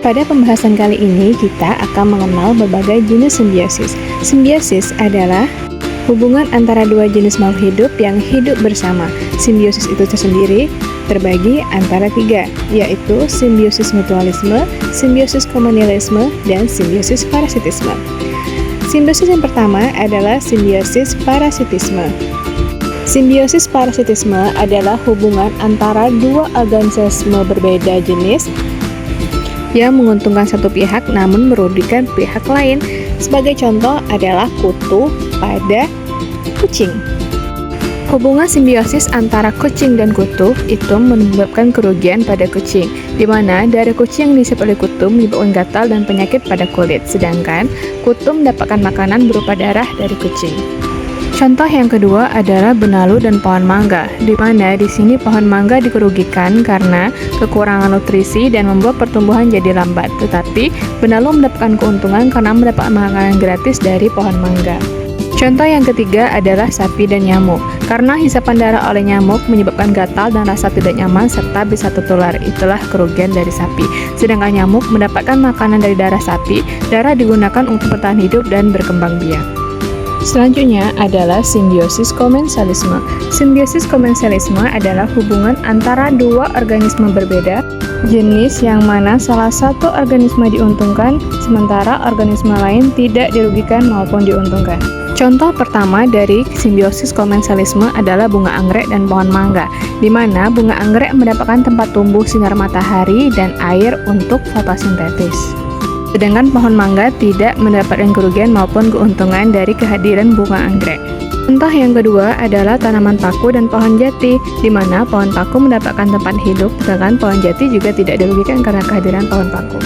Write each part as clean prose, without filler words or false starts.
Pada pembahasan kali ini, kita akan mengenal berbagai jenis simbiosis. Simbiosis adalah hubungan antara dua jenis makhluk hidup yang hidup bersama. Simbiosis itu tersendiri terbagi antara tiga, yaitu simbiosis mutualisme, simbiosis komunalisme, dan simbiosis parasitisme. Simbiosis yang pertama adalah simbiosis parasitisme. Simbiosis parasitisme adalah hubungan antara dua organisme berbeda jenis yang menguntungkan satu pihak namun merugikan pihak lain. Sebagai contoh adalah kutu pada kucing. Hubungan simbiosis antara kucing dan kutu itu menyebabkan kerugian pada kucing, di mana darah kucing yang dihisap oleh kutu menyebabkan gatal dan penyakit pada kulit, sedangkan kutu mendapatkan makanan berupa darah dari kucing. Contoh yang kedua adalah benalu dan pohon mangga, di mana di sini pohon mangga dikerugikan karena kekurangan nutrisi dan membuat pertumbuhan jadi lambat. Tetapi benalu mendapatkan keuntungan karena mendapat makanan gratis dari pohon mangga. Contoh yang ketiga adalah sapi dan nyamuk. Karena hisapan darah oleh nyamuk menyebabkan gatal dan rasa tidak nyaman serta bisa tertular. Itulah kerugian dari sapi. Sedangkan nyamuk mendapatkan makanan dari darah sapi. Darah digunakan untuk bertahan hidup dan berkembang biak. Selanjutnya adalah simbiosis komensalisme. Simbiosis komensalisme adalah hubungan antara dua organisme berbeda jenis yang mana salah satu organisme diuntungkan sementara organisme lain tidak dirugikan maupun diuntungkan. Contoh pertama dari simbiosis komensalisme adalah bunga anggrek dan pohon mangga, di mana bunga anggrek mendapatkan tempat tumbuh sinar matahari dan air untuk fotosintesis. Sedangkan pohon mangga tidak mendapatkan kerugian maupun keuntungan dari kehadiran bunga anggrek. Contoh yang kedua adalah tanaman paku dan pohon jati, di mana pohon paku mendapatkan tempat hidup, sedangkan pohon jati juga tidak dirugikan karena kehadiran pohon paku.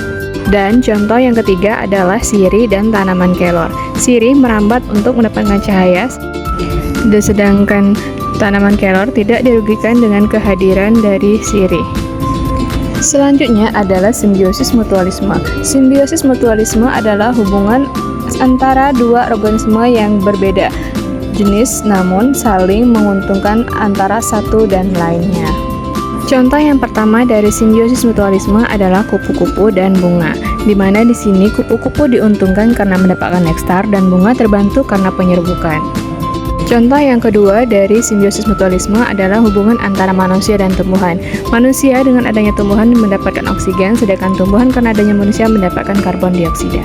Dan contoh yang ketiga adalah sirih dan tanaman kelor. Sirih merambat untuk mendapatkan cahaya, sedangkan tanaman kelor tidak dirugikan dengan kehadiran dari sirih. Selanjutnya adalah simbiosis mutualisme. Simbiosis mutualisme adalah hubungan antara dua organisme yang berbeda jenis namun saling menguntungkan antara satu dan lainnya. Contoh yang pertama dari simbiosis mutualisme adalah kupu-kupu dan bunga, di mana di sini kupu-kupu diuntungkan karena mendapatkan nektar dan bunga terbantu karena penyerbukan. Contoh yang kedua dari simbiosis mutualisme adalah hubungan antara manusia dan tumbuhan. Manusia dengan adanya tumbuhan mendapatkan oksigen, sedangkan tumbuhan karena adanya manusia mendapatkan karbon dioksida.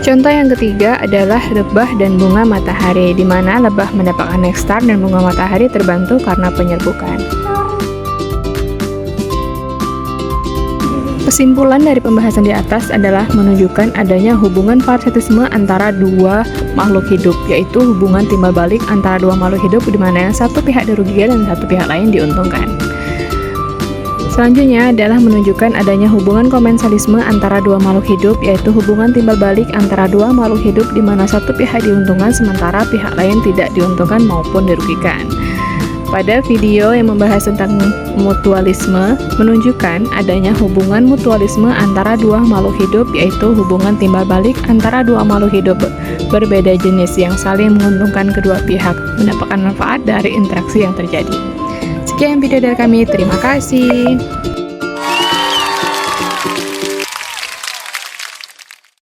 Contoh yang ketiga adalah lebah dan bunga matahari, di mana lebah mendapatkan nektar dan bunga matahari terbantu karena penyerbukan. Kesimpulan dari pembahasan di atas adalah menunjukkan adanya hubungan parasitisme antara dua makhluk hidup, yaitu hubungan timbal balik antara dua makhluk hidup di mana yang satu pihak dirugikan dan satu pihak lain diuntungkan. Selanjutnya adalah menunjukkan adanya hubungan komensalisme antara dua makhluk hidup, yaitu hubungan timbal balik antara dua makhluk hidup di mana satu pihak diuntungkan sementara pihak lain tidak diuntungkan maupun dirugikan. Pada video yang membahas tentang mutualisme menunjukkan adanya hubungan mutualisme antara dua makhluk hidup, yaitu hubungan timbal balik antara dua makhluk hidup berbeda jenis yang saling menguntungkan kedua pihak mendapatkan manfaat dari interaksi yang terjadi. Sekian video dari kami, terima kasih.